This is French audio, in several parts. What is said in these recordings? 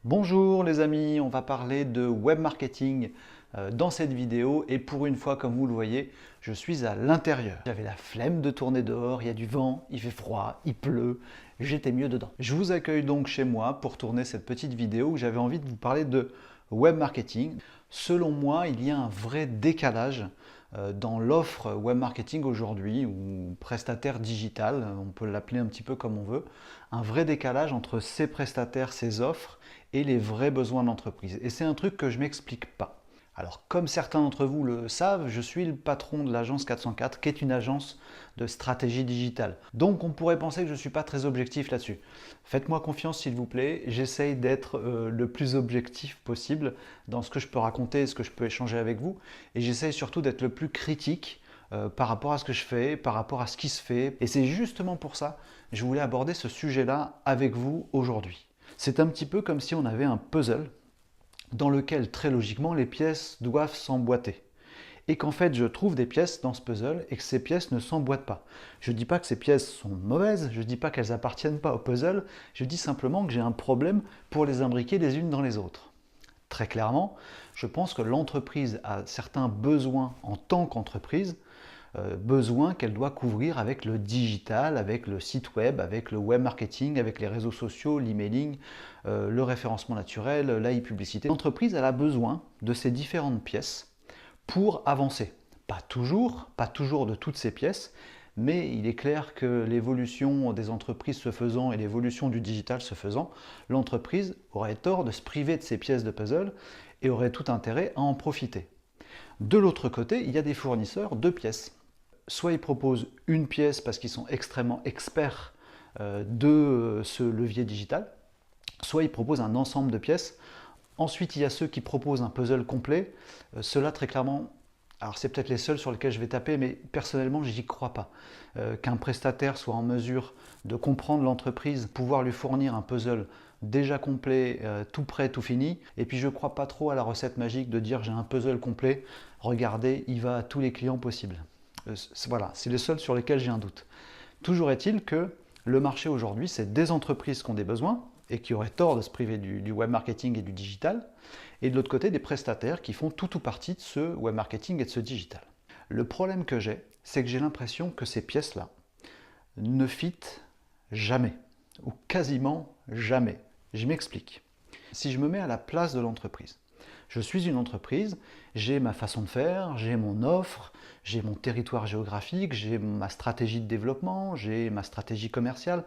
Bonjour les amis, on va parler de web marketing dans cette vidéo et pour une fois, comme vous le voyez, je suis à l'intérieur. J'avais la flemme de tourner dehors, il y a du vent, il fait froid, il pleut, j'étais mieux dedans. Je vous accueille donc chez moi pour tourner cette petite vidéo où j'avais envie de vous parler de web marketing. Selon moi, il y a un vrai décalage dans l'offre web marketing aujourd'hui, ou prestataire digital, on peut l'appeler un petit peu comme on veut, un vrai décalage entre ces prestataires, ces offres et les vrais besoins de l'entreprise. Et c'est un truc que je ne m'explique pas. Alors, comme certains d'entre vous le savent, je suis le patron de l'agence 404, qui est une agence de stratégie digitale. Donc, on pourrait penser que je ne suis pas très objectif là-dessus. Faites-moi confiance, s'il vous plaît. J'essaye d'être le plus objectif possible dans ce que je peux raconter et ce que je peux échanger avec vous. Et j'essaye surtout d'être le plus critique par rapport à ce que je fais, par rapport à ce qui se fait. Et c'est justement pour ça que je voulais aborder ce sujet-là avec vous aujourd'hui. C'est un petit peu comme si on avait un puzzle dans lequel, très logiquement, les pièces doivent s'emboîter. Et qu'en fait, je trouve des pièces dans ce puzzle et que ces pièces ne s'emboîtent pas. Je ne dis pas que ces pièces sont mauvaises, je ne dis pas qu'elles appartiennent pas au puzzle, je dis simplement que j'ai un problème pour les imbriquer les unes dans les autres. Très clairement, je pense que l'entreprise a certains besoins en tant qu'entreprise, besoins qu'elle doit couvrir avec le digital, avec le site web, avec le web marketing, avec les réseaux sociaux, l'emailing, le référencement naturel, l'e-publicité. L'entreprise elle a besoin de ces différentes pièces pour avancer. Pas toujours de toutes ces pièces, mais il est clair que l'évolution des entreprises se faisant et l'évolution du digital se faisant, l'entreprise aurait tort de se priver de ces pièces de puzzle et aurait tout intérêt à en profiter. De l'autre côté, il y a des fournisseurs de pièces. Soit ils proposent une pièce parce qu'ils sont extrêmement experts de ce levier digital, soit ils proposent un ensemble de pièces. Ensuite, il y a ceux qui proposent un puzzle complet. Ceux-là, très clairement, alors c'est peut-être les seuls sur lesquels je vais taper, mais personnellement, j'y crois pas. Qu'un prestataire soit en mesure de comprendre l'entreprise, pouvoir lui fournir un puzzle déjà complet, tout prêt, tout fini. Et puis je ne crois pas trop à la recette magique de dire j'ai un puzzle complet, regardez, il va à tous les clients possibles. Voilà, c'est les seuls sur lesquels j'ai un doute. Toujours est-il que le marché aujourd'hui, c'est des entreprises qui ont des besoins et qui auraient tort de se priver du web marketing et du digital, et de l'autre côté, des prestataires qui font tout ou partie de ce web marketing et de ce digital. Le problème que j'ai, c'est que j'ai l'impression que ces pièces-là ne fitent jamais, ou quasiment jamais. Je m'explique. Si je me mets à la place de l'entreprise, je suis une entreprise, j'ai ma façon de faire, j'ai mon offre, j'ai mon territoire géographique, j'ai ma stratégie de développement, j'ai ma stratégie commerciale,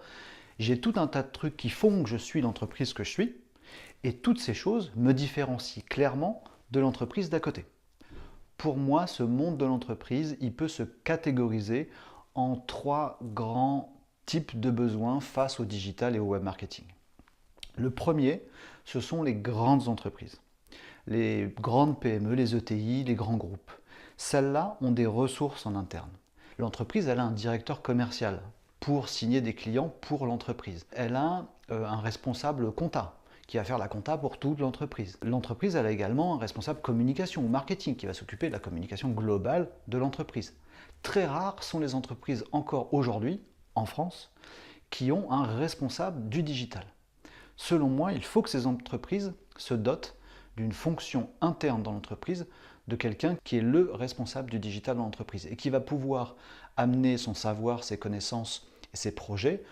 j'ai tout un tas de trucs qui font que je suis l'entreprise que je suis, et toutes ces choses me différencient clairement de l'entreprise d'à côté. Pour moi, ce monde de l'entreprise, il peut se catégoriser en trois grands types de besoins face au digital et au web marketing. Le premier, ce sont les grandes entreprises, les grandes PME, les ETI, les grands groupes. Celles-là ont des ressources en interne. L'entreprise, elle a un directeur commercial pour signer des clients pour l'entreprise. Elle a un responsable compta qui va faire la compta pour toute l'entreprise. L'entreprise, elle a également un responsable communication ou marketing qui va s'occuper de la communication globale de l'entreprise. Très rares sont les entreprises encore aujourd'hui, en France, qui ont un responsable du digital. Selon moi, il faut que ces entreprises se dotent d'une fonction interne dans l'entreprise de quelqu'un qui est le responsable du digital dans l'entreprise et qui va pouvoir amener son savoir, ses connaissances et ses projets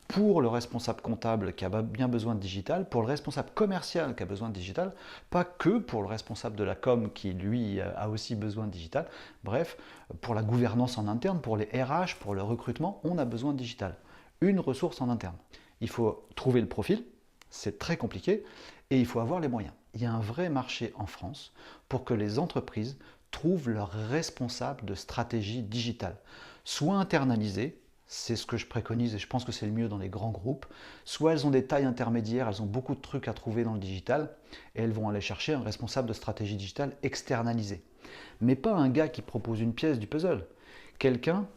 pour le responsable comptable qui a bien besoin de digital, pour le responsable commercial qui a besoin de digital, pas que pour le responsable de la com qui lui a aussi besoin de digital. Bref, pour la gouvernance en interne, pour les RH, pour le recrutement, on a besoin de digital. Une ressource en interne. Il faut trouver le profil, c'est très compliqué, et il faut avoir les moyens. Il y a un vrai marché en France pour que les entreprises trouvent leur responsable de stratégie digitale, soit internalisé, c'est ce que je préconise et je pense que c'est le mieux dans les grands groupes, soit elles ont des tailles intermédiaires, elles ont beaucoup de trucs à trouver dans le digital et elles vont aller chercher un responsable de stratégie digitale externalisé. Mais pas un gars qui propose une pièce du puzzle, quelqu'un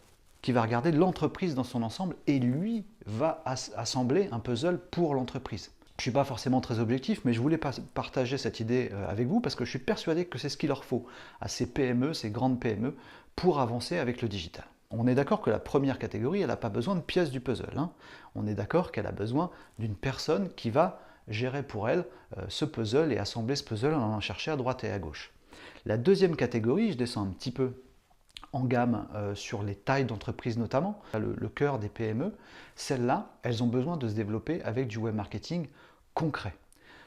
qui va regarder l'entreprise dans son ensemble et lui va assembler un puzzle pour l'entreprise. Je ne suis pas forcément très objectif, mais je voulais partager cette idée avec vous parce que je suis persuadé que c'est ce qu'il leur faut à ces PME, ces grandes PME, pour avancer avec le digital. On est d'accord que la première catégorie, elle n'a pas besoin de pièces du puzzle. On est d'accord qu'elle a besoin d'une personne qui va gérer pour elle ce puzzle et assembler ce puzzle en allant chercher à droite et à gauche. La deuxième catégorie, je descends un petit peu en gamme sur les tailles d'entreprise notamment, le cœur des PME, celles-là, elles ont besoin de se développer avec du web marketing concret.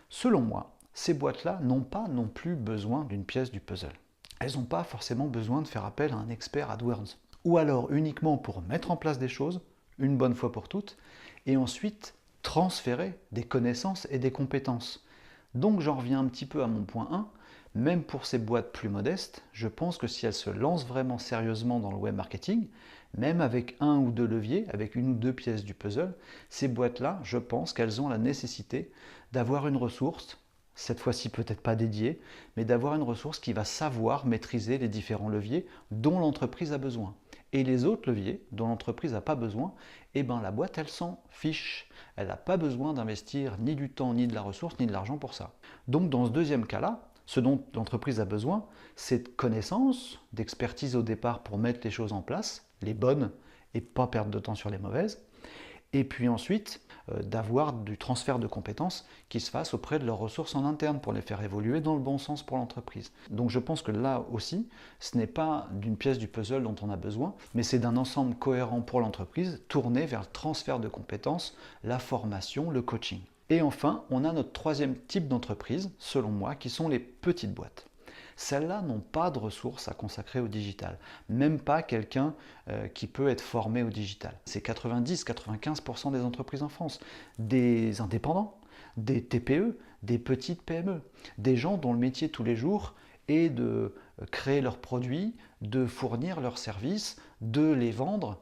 Selon moi, ces boîtes-là n'ont pas non plus besoin d'une pièce du puzzle. Elles n'ont pas forcément besoin de faire appel à un expert AdWords. Ou alors uniquement pour mettre en place des choses, une bonne fois pour toutes, et ensuite transférer des connaissances et des compétences. Donc j'en reviens un petit peu à mon point 1, même pour ces boîtes plus modestes, je pense que si elles se lancent vraiment sérieusement dans le web marketing, même avec un ou deux leviers, avec une ou deux pièces du puzzle, ces boîtes-là, je pense qu'elles ont la nécessité d'avoir une ressource, cette fois-ci peut-être pas dédiée, mais d'avoir une ressource qui va savoir maîtriser les différents leviers dont l'entreprise a besoin. Et les autres leviers dont l'entreprise n'a pas besoin, eh ben la boîte, elle s'en fiche. Elle n'a pas besoin d'investir ni du temps, ni de la ressource, ni de l'argent pour ça. Donc dans ce deuxième cas-là, ce dont l'entreprise a besoin, c'est de connaissances, d'expertise au départ pour mettre les choses en place, les bonnes, et pas perdre de temps sur les mauvaises. Et puis ensuite, d'avoir du transfert de compétences qui se fasse auprès de leurs ressources en interne pour les faire évoluer dans le bon sens pour l'entreprise. Donc je pense que là aussi, ce n'est pas d'une pièce du puzzle dont on a besoin, mais c'est d'un ensemble cohérent pour l'entreprise, tourné vers le transfert de compétences, la formation, le coaching. Et enfin, on a notre troisième type d'entreprise, selon moi, qui sont les petites boîtes. Celles-là n'ont pas de ressources à consacrer au digital, même pas quelqu'un qui peut être formé au digital. C'est 90-95% des entreprises en France, des indépendants, des TPE, des petites PME, des gens dont le métier tous les jours est de créer leurs produits, de fournir leurs services, de les vendre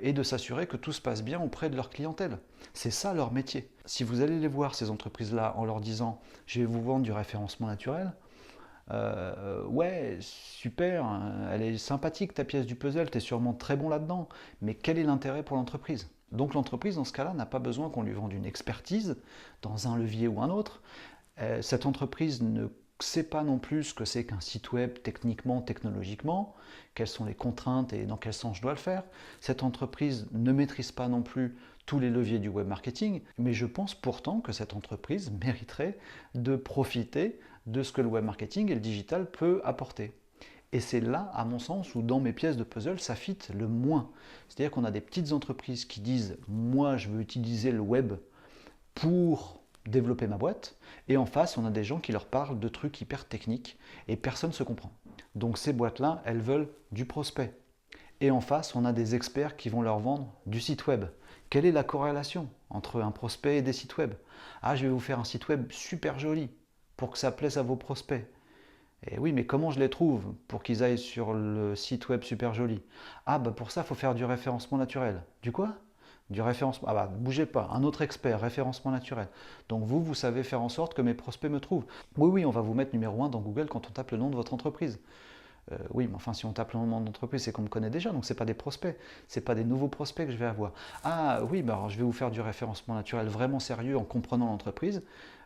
et de s'assurer que tout se passe bien auprès de leur clientèle. C'est ça leur métier. Si vous allez les voir, ces entreprises-là, en leur disant « je vais vous vendre du référencement naturel », ouais, super, elle est sympathique ta pièce du puzzle, tu es sûrement très bon là-dedans, mais quel est l'intérêt pour l'entreprise? Donc l'entreprise, dans ce cas-là, n'a pas besoin qu'on lui vende une expertise dans un levier ou un autre. Cette entreprise ne sait pas non plus ce que c'est qu'un site web techniquement, technologiquement, quelles sont les contraintes et dans quel sens je dois le faire. Cette entreprise ne maîtrise pas non plus tous les leviers du web marketing, mais je pense pourtant que cette entreprise mériterait de profiter de ce que le web marketing et le digital peut apporter. Et c'est là, à mon sens, où dans mes pièces de puzzle, ça fit le moins. C'est-à-dire qu'on a des petites entreprises qui disent « moi, je veux utiliser le web pour développer ma boîte », et en face, on a des gens qui leur parlent de trucs hyper techniques, et personne ne se comprend. Donc ces boîtes-là, elles veulent du prospect. Et en face, on a des experts qui vont leur vendre du site web. Quelle est la corrélation entre un prospect et des sites web? Ah, je vais vous faire un site web super joli pour que ça plaise à vos prospects. Et oui, mais comment je les trouve pour qu'ils aillent sur le site web super joli? Ah, bah pour ça, il faut faire du référencement naturel. Du quoi? Du référencement. Ah bah, bougez pas, un autre expert, référencement naturel. Donc vous savez faire en sorte que mes prospects me trouvent. Oui, on va vous mettre numéro 1 dans Google quand on tape le nom de votre entreprise. Oui, mais enfin, si on tape le nom d'entreprise, c'est qu'on me connaît déjà, donc ce n'est pas des prospects, ce n'est pas des nouveaux prospects que je vais avoir. Ah oui, bah alors je vais vous faire du référencement naturel vraiment sérieux en comprenant l'entreprise.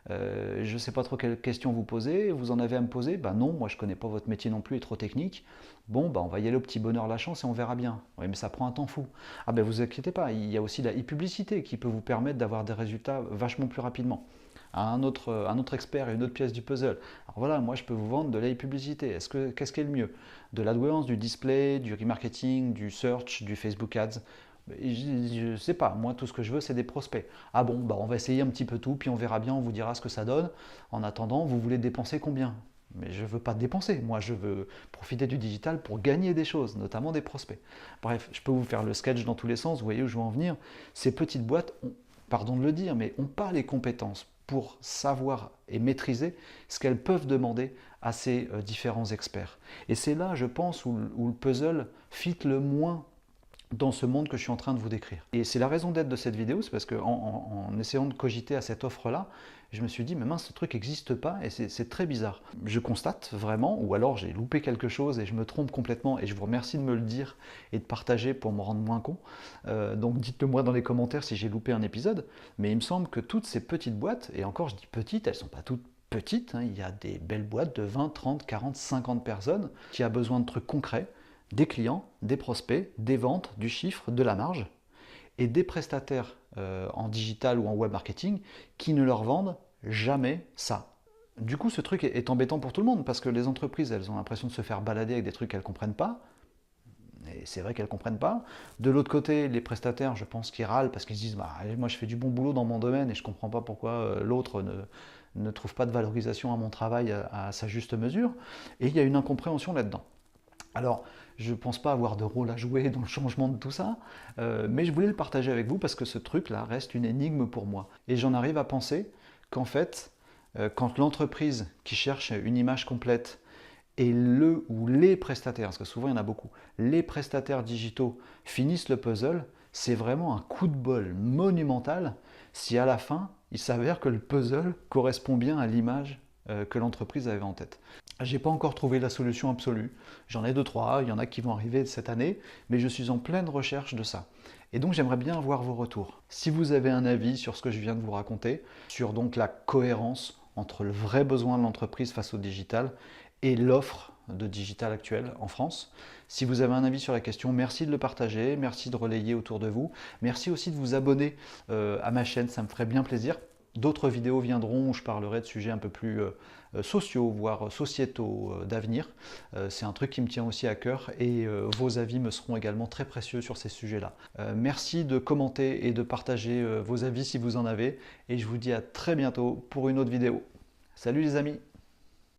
Je ne sais pas trop quelles questions vous posez, vous en avez à me poser? Bah non, moi je ne connais pas votre métier non plus, il est trop technique. Bon, bah on va y aller au petit bonheur la chance et on verra bien. Oui, mais ça prend un temps fou. Ah ben vous inquiétez pas, il y a aussi la e-publicité qui peut vous permettre d'avoir des résultats vachement plus rapidement. Un autre expert et une autre pièce du puzzle. Alors voilà, moi je peux vous vendre de la e-publicité. Qu'est-ce qui est le mieux? De l'AdWords, du display, du remarketing, du search, du Facebook Ads? Je ne sais pas, moi tout ce que je veux c'est des prospects. Ah bon, bah on va essayer un petit peu tout, puis on verra bien, on vous dira ce que ça donne. En attendant, vous voulez dépenser combien? Mais je ne veux pas dépenser, moi je veux profiter du digital pour gagner des choses, notamment des prospects. Bref, je peux vous faire le sketch dans tous les sens, vous voyez où je veux en venir. Ces petites boîtes, pardon de le dire, mais n'ont pas les compétences pour savoir et maîtriser ce qu'elles peuvent demander à ces différents experts. Et c'est là, je pense, où le puzzle fit le moins dans ce monde que je suis en train de vous décrire. Et c'est la raison d'être de cette vidéo, c'est parce qu'en essayant de cogiter à cette offre-là, je me suis dit, mais mince, ce truc n'existe pas et c'est très bizarre. Je constate vraiment, ou alors j'ai loupé quelque chose et je me trompe complètement, et je vous remercie de me le dire et de partager pour me rendre moins con. Donc dites-le moi dans les commentaires si j'ai loupé un épisode, mais il me semble que toutes ces petites boîtes, et encore je dis petites, elles ne sont pas toutes petites, hein, il y a des belles boîtes de 20, 30, 40, 50 personnes qui a besoin de trucs concrets, des clients, des prospects, des ventes, du chiffre, de la marge. et des prestataires en digital ou en web marketing qui ne leur vendent jamais ça. Du coup, ce truc est embêtant pour tout le monde parce que les entreprises, elles ont l'impression de se faire balader avec des trucs qu'elles ne comprennent pas. Et c'est vrai qu'elles ne comprennent pas. De l'autre côté, les prestataires, je pense qu'ils râlent parce qu'ils se disent bah, moi je fais du bon boulot dans mon domaine et je ne comprends pas pourquoi l'autre ne trouve pas de valorisation à mon travail à sa juste mesure. Et il y a une incompréhension là-dedans. Alors, je ne pense pas avoir de rôle à jouer dans le changement de tout ça, mais je voulais le partager avec vous parce que ce truc-là reste une énigme pour moi. Et j'en arrive à penser qu'en fait, quand l'entreprise qui cherche une image complète et le ou les prestataires, parce que souvent il y en a beaucoup, les prestataires digitaux finissent le puzzle, c'est vraiment un coup de bol monumental si à la fin il s'avère que le puzzle correspond bien à l'image que l'entreprise avait en tête. J'ai pas encore trouvé la solution absolue, j'en ai 2-3, il y en a qui vont arriver cette année, mais je suis en pleine recherche de ça. Et donc j'aimerais bien avoir vos retours. Si vous avez un avis sur ce que je viens de vous raconter, sur donc la cohérence entre le vrai besoin de l'entreprise face au digital et l'offre de digital actuelle en France. Si vous avez un avis sur la question, merci de le partager, merci de relayer autour de vous. Merci aussi de vous abonner à ma chaîne, ça me ferait bien plaisir. D'autres vidéos viendront où je parlerai de sujets un peu plus sociaux, voire sociétaux d'avenir. C'est un truc qui me tient aussi à cœur et vos avis me seront également très précieux sur ces sujets-là. Merci de commenter et de partager vos avis si vous en avez et je vous dis à très bientôt pour une autre vidéo. Salut les amis!